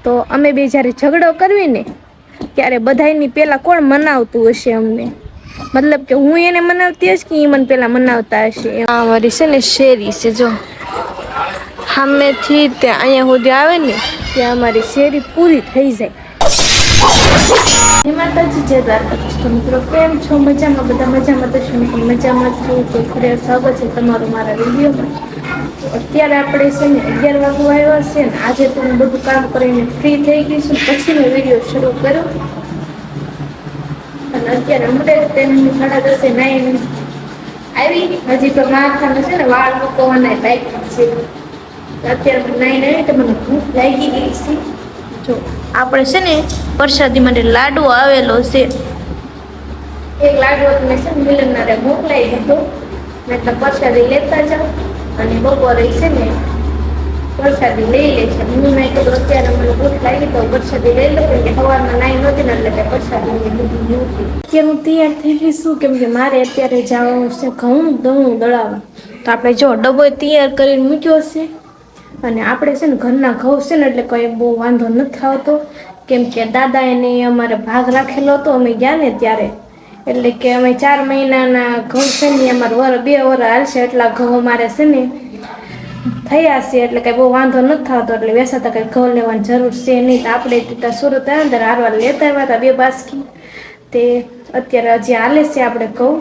તો અમે બે જ્યારે ઝઘડો કરવી ને ત્યારે બધાયની પેલા કોણ મનાવતું હશે અમને? મતલબ કે હું એને મનાવતી હશ કે એ મને પેલા મનાવતા હશે? આ મારી છે ને શેરી છે જો, સામેથી ત્યાં અહીંયા સુધી આવે ને ત્યાં અમારી શેરી પૂરી થઈ જાય. માતાજી જય દ્વારકાધીશ. મિત્રો કેમ છો? મજામાં? બધા મજામાં તો છું, પણ મજામાં છું. તો ખરેખર સ્વાગત છે તમારું મારા વિડીયોમાં. અત્યારે આપણે છે ને 11 વાગવા આવ્યા છે ને. આજે તો હું બધું કામ કરીને ફ્રી થઈ ગઈ છું, પછી મેં વિડીયો શરૂ કર્યો. અને અત્યારે મોડે 10:30 નાઈને આવી. હજી તો માથામાં છે ને વાળ મૂકવાના બાકી છે. અત્યારે નાઈને આવી તો મને ભૂખ લાગી ગઈ છે. જો આપણે છે ને પ્રસાદી માટે લાડુ આવેલો છે. એક લાડુ મેં છે ને મિલનના મોકલાવી દીધો. મેં તો પ્રસાદી લેતા જાઉં અને બપોરે છે ને પ્રસાદી લઈ લે છે. મેં કીધું અત્યારે મને ભૂખ લાગી તો પ્રસાદી લઈ લો, કેમ કે સવારમાં નાઈ નહોતી ને એટલે પ્રસાદી લીધી નહોતી. અત્યારે હું તૈયાર થઈ ગઈ છું, કેમ કે મારે અત્યારે જવાનું છે ઘઉં દળાવવા. તો આપણે જો ડબ્બો તૈયાર કરીને મૂક્યો છે. અને આપણે છે ને ઘરના ઘઉં છે ને એટલે કંઈ બહુ વાંધો નથી આવતો, કેમ કે દાદા એને અમારે ભાગ રાખેલો હતો અમે ગયા ને ત્યારે. એટલે કે અમે 4 મહિનાના ઘઉં છે ને અમારે 2 વર હાલશે એટલા ઘઉં અમારે છે ને થયા છે. એટલે કંઈ બહુ વાંધો નથી થતો, એટલે વેસાતા કંઈ ઘઉં લેવાની જરૂર છે નહીં. તો આપણે ત્યાં સુરત આવ્યા ત્યારે હારવાર લેતા આવ્યા હતા 2 બાસ્કી. તે અત્યારે હજી હાલે છે આપણે ઘઉં.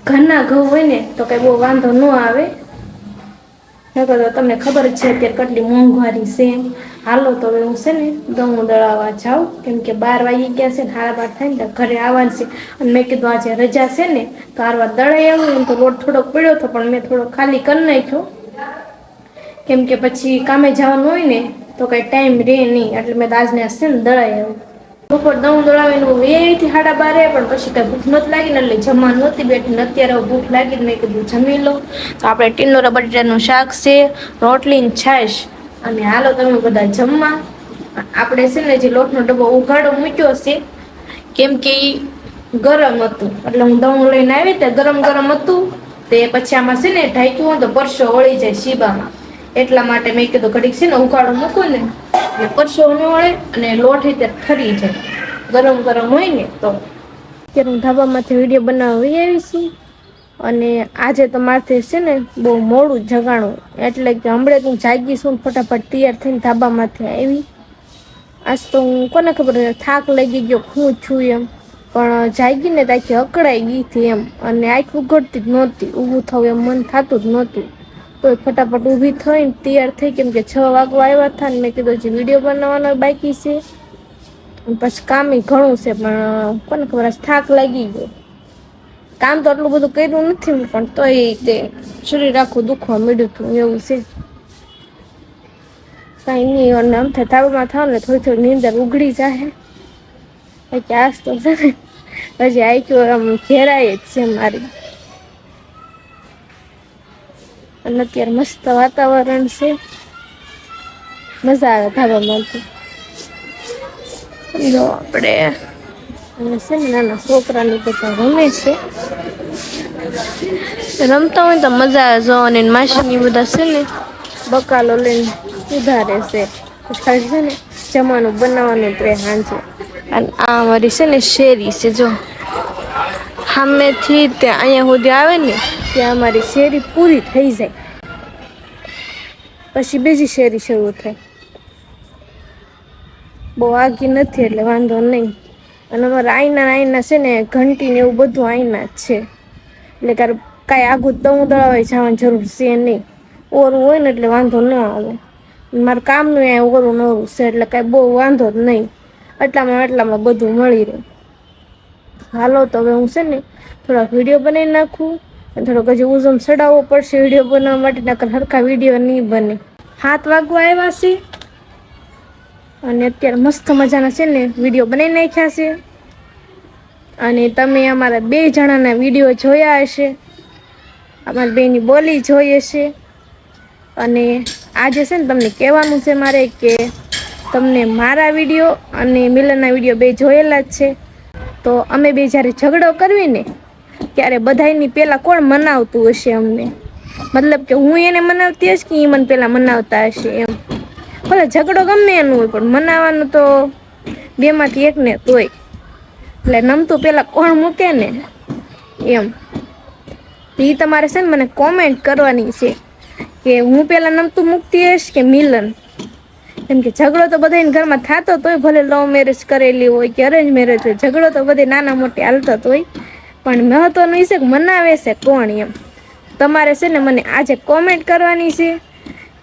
ઘરના ઘઉં હોય ને તો કંઈ બહુ વાંધો ન આવે. નકર તો તમને ખબર જ છે અત્યારે કેટલી મોંઘવારી છે. હાલો તો હવે હું છે ને ઘઉં દળાવવા જાઉં, કેમ કે 12 વાગી ગયા છે ને 12:30 થાય ને તો ઘરે આવવાનું છે. અને મેં કીધું આજે રજા છે ને તો હારવાર દળાઈ આવું. એમ તો લોટ થોડોક પડ્યો હતો પણ મેં થોડોક ખાલી કરી નાખ્યો, કેમ કે પછી કામે જવાનું હોય ને તો કંઈ ટાઈમ રહે નહીં. એટલે મેં આજને છે ને દળાઈ આવું. બપોર ઘઉં દળાવીને હું વેથી 12:30, પણ પછી કંઈ ભૂખ નહોતી લાગી ને એટલે જમવા નહોતી બેઠી. અત્યારે ભૂખ લાગી મેં કીધું જમી લો. તો આપણે ટીંડોરા બટેટાનું શાક છે, રોટલી ને છાશ. અને હાલો તમે બધા જમવા. આપણે છે ને જે લોટનો ડબ્બો ઉઘાડો મૂક્યો છે, કેમ કે એ ગરમ હતું. એટલે હું દઉં લઈને આવી તે ગરમ ગરમ હતું. તે પછી આમાં છે ને ઢાંક્યું હોય તો પરસો વળી જાય શીબામાં. એટલા માટે મેં કીધું ઘડીક છે ને ઉઘાડો મૂકું ને એટલે પરસો ન વળે અને લોટ રીતે ઠરી જાય ગરમ ગરમ હોય ને તો. અત્યારે હું ધાબામાંથી વિડીયો બનાવવા આવી છું. અને આજે તો મારથી છે ને બહુ મોડું જગાણું, એટલે કે હમણાં હું જાગી છું ફટાફટ તૈયાર થઈને ધાબામાંથી આવી. આજ તો હું કોને ખબર થાક લાગી ગયો હું છું એમ, પણ જાગી ને તાકી અકળાઈ ગઈ હતી એમ. અને આંખ ઉઘડતી જ નહોતી, ઊભું થવું એમ મન થતું જ નહોતું. તો ફટાફટ ઊભી થઈને તૈયાર થઈ, કેમ કે 6 વાગવા આવ્યા હતા ને મેં કીધું જે વિડીયો બનાવવાનો બાકી છે. પછી કામ ઘણું છે પણ કોને ખબર થાક લાગી ગયો. કામ તો આટલું બધું કર્યું નથી પણ તોય તે શરીર આખું દુખવા મળ્યું હતું એવું છે. કાંઈ નહીં. અને આમ થાય ધાબામાં થાવ ને થોડી નીંદર ઉઘડી જાય. કે આજ તો છે ને હજી આંખ્યો આમ ઘેરાય જ છે મારી. અને અત્યારે મસ્ત વાતાવરણ છે, મજા આવે ધાબામાંથી. જો આપણે છે ને નાના છોકરાની બધા રમે છે. રમતા હોય તો મજા આવે જોવાની. માસીની બધા છે ને બકાલો લઈને સુધારે છે. પછી ખાલી છે ને જમવાનું બનાવવાનું જ રહે સાંજે. અને આ અમારી છે ને શેરી છે જો, સામેથી ત્યાં અહીંયા સુધી આવે ને ત્યાં અમારી શેરી પૂરી થઈ જાય. પછી બીજી શેરી શરૂ થાય. બહુ આગી નથી એટલે વાંધો નહીં. અને અમારે આઈના છે ને ઘંટી ને એવું બધું આઈના જ છે. એટલે કાંઈ આગું દઉં દળાવે જવાની જરૂર છે નહીં. ઓરું હોય ને એટલે વાંધો ન આવે. મારે કામનું અહીંયા ઓરું નવરું છે એટલે કાંઈ બહુ વાંધો જ નહીં. એટલામાં બધું મળી રહે. હાલો તો હવે હું છે ને થોડાક વિડીયો બનાવી નાખું. થોડોક હજી ઉઝમ ચડાવવો પડશે વિડીયો બનાવવા માટે, નકર સરખા વિડીયો નહીં બને. 7 વાગવા આવ્યા છે અને અત્યારે મસ્ત મજાના છે ને વિડીયો બનાવી નાખ્યા છે. અને તમે અમારા 2 જણાના વિડીયો જોયા હશે, અમારા બેની બોલી જોઈ હશે. અને આજે છે ને તમને કહેવાનું છે મારે કે તમને મારા વિડીયો અને મિલનના વિડીયો 2 જોયેલા જ છે. તો અમે 2 જ્યારે ઝઘડો કરવી ને ત્યારે બધાયની પહેલાં કોણ મનાવતું હશે અમને? મતલબ કે હું એને મનાવતી હશ કે એ મને પહેલાં મનાવતા હશે એમ. ભલે ઝઘડો ગમે એનું હોય પણ મનાવાનું તો બેમાંથી એકને તોય. એટલે નમતું પેલા કોણ મૂકે ને એમ. ઈ તમારે છે ને મને કોમેન્ટ કરવાની છે કે હું પેલા નમતું મુકતી હશ કે મિલન. કેમ કે ઝઘડો તો બધાને ઘરમાં થતો તોય ભલે લવ મેરેજ કરેલી હોય કે અરેન્જ મેરેજ હોય ઝઘડો તો બધે નાના મોટી હાલતો હોય. પણ મહત્વનું એ છે કે મનાવે છે કોણ એમ. તમારે છે ને મને આજે કોમેન્ટ કરવાની છે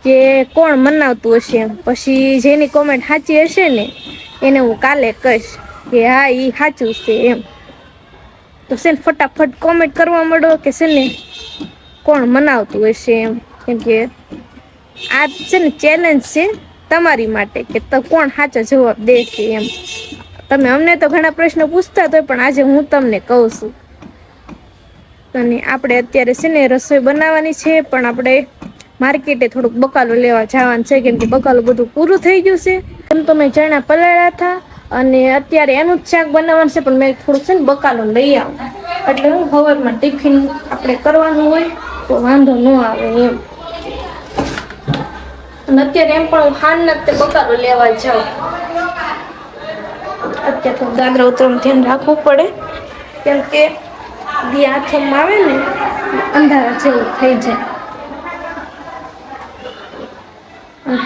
કે કોણ મનાવતું હશે એમ. પછી જેની કોમેન્ટ સાચી હશે ને એને હું કાલે કહીશ કે હા ઈ સાચું છે એમ. તો છે ને ફટાફટ કોમેન્ટ કરવા માંડો કે છે ને કોણ મનાવતું હશે એમ. કેમ કે આ છે ને ચેલેન્જ છે તમારી માટે કે કોણ સાચો જવાબ દેશે એમ. તમે અમને તો ઘણા પ્રશ્નો પૂછતા હોય પણ આજે હું તમને કહું છું. અને આપડે અત્યારે છે ને રસોઈ બનાવવાની છે પણ આપડે માર્કેટે થોડુંક બકાલું લેવા જવાનું છે કેમ કે બકાલું બધું પૂરું થઈ ગયું છે. એમ તો મેં ચણા પલાળ્યા હતા અને અત્યારે એનું જ શાક બનાવવાનું છે પણ મેં થોડુંક છે ને બકાલું લઈ આવું. એટલે હું સવારમાં ટિફિન આપડે કરવાનું હોય તો વાંધો ન આવે એમ. અને અત્યારે એમ પણ હાનના જ બકાલું લેવા જાવ. અત્યારે તો દાદરા ઉતરણ ધ્યાન રાખવું પડે કેમ કે દી હાથમાં આવે ને અંધારા જેવું થઈ જાય.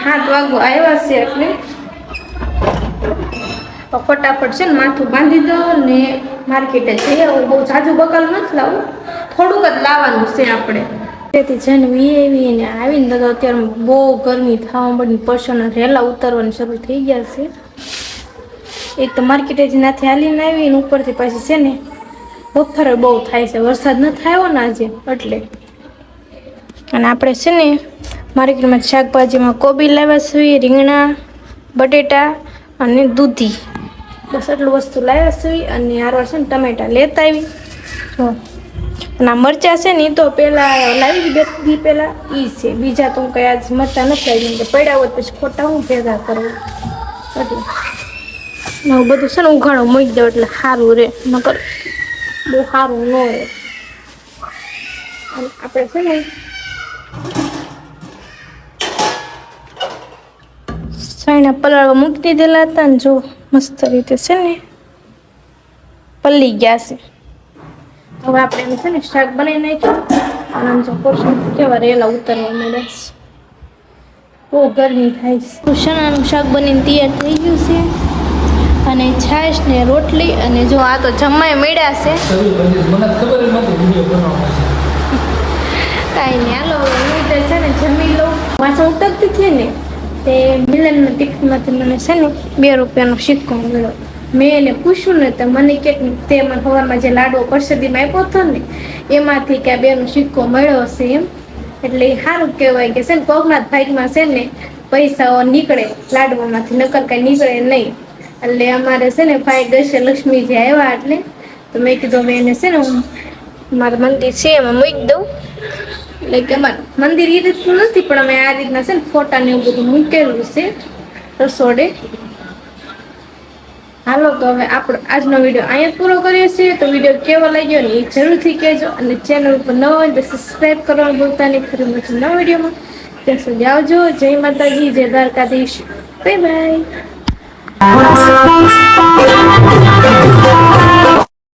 7 વાગો આવ્યા છે એટલે તો ફટાફટ છે ને માથું બાંધી દો ને માર્કેટે જઈ આવું. બહુ જાજુ બકાલું નથી લાવું થોડુંક જ લાવવાનું છે આપડે. તેથી જઈને આવીને આવીને તો અત્યારે બહુ ગરમી થવા માંડી પરસોના રેલા ઉતરવાનું શરૂ થઈ ગયા છે. એક તો માર્કેટ જ નાથી હાલીને આવી ને ઉપરથી પાછી છે ને બફાર બહુ થાય છે. વરસાદ ન થયો ને આજે એટલે. અને આપડે છે ને માર્કેટમાં શાકભાજીમાં કોબી લાવ્યા છે, રીંગણા, બટેટા અને દૂધી. બસ એટલું વસ્તુ લાવ્યા છે અને હારવાર છે ને ટમેટા લેતા આવી. અને આ મરચા છે ને તો પેલા લાવી દી પેલા ઈ છે બીજા તો કઈ આજ મરચા નથી લાવી કે પડ્યા હોત પછી ખોટા હું ભેગા કરવું એટલે. હું બધું છે ને ઉઘાડો મૂકી દઉં એટલે સારું રે નકર બહુ સારું ન રે. અને આપડે છે ને સયના પલાળવા મૂકી દીધેલા હતા ને જો મસ્ત રીતે છે ને પલ્લી ગયા છે. હવે આપણે એનું છે ને શાક બનાવી નાખ્યું અને પરસોં કેવા રેલા ઉતરવા માંડ્યા છે. બહુ ગરમી થાય છે. ચણાનું શાક બનીને તૈયાર થઈ ગયું છે અને છાશ ને રોટલી અને જો આ તો જમાય મળ્યા છે. મને ખબર નહોતી વિડિયો બનાવવાનો કાંઈ નહીં હાલો હું તો છે ને જમી લઉં. વાસણ ઉતરતી હતી ને તે મિલનના ટિફિનમાંથી મને છે ને 2 રૂપિયાનો સિક્કો મળ્યો. મેં એને પૂછ્યું ને તો મને કે તે મને સવારમાં જે લાડવો પરસદીમાં આપ્યો હતો ને એમાંથી કે 2નો સિક્કો મળ્યો હશે એમ. એટલે એ સારું કહેવાય કે છે ને કોકના ભાગમાં છે ને પૈસાઓ નીકળે લાડવામાંથી નકર કઈ નીકળે નહીં. એટલે અમારે છે ને ભાઈ દશે લક્ષ્મીજી આવ્યા એટલે તો મેં કીધું હવે એને છે ને હું મારું મંદિર છે એમાં મૂકી દઉં. એટલે કે મંદિર એ રીતનું નથી પણ અમે આ રીતના છે ને ફોટા ને એવું બધું મૂકેલું છે રસોડે. હાલો તો હવે આપણો આજનો વિડીયો અહીંયા પૂરો કરીએ છીએ. તો વિડીયો કેવો લાગ્યો ને એ જરૂરથી કહેજો અને ચેનલ ઉપર ન હોય તો સબસ્ક્રાઈબ કરવાનું ભૂલતા નહીં. ફરી મળશું નવા વિડીયોમાં. ત્યાં સુધી આવજો. જય માતાજી, જય દ્વારકાધીશ, બાય બાય.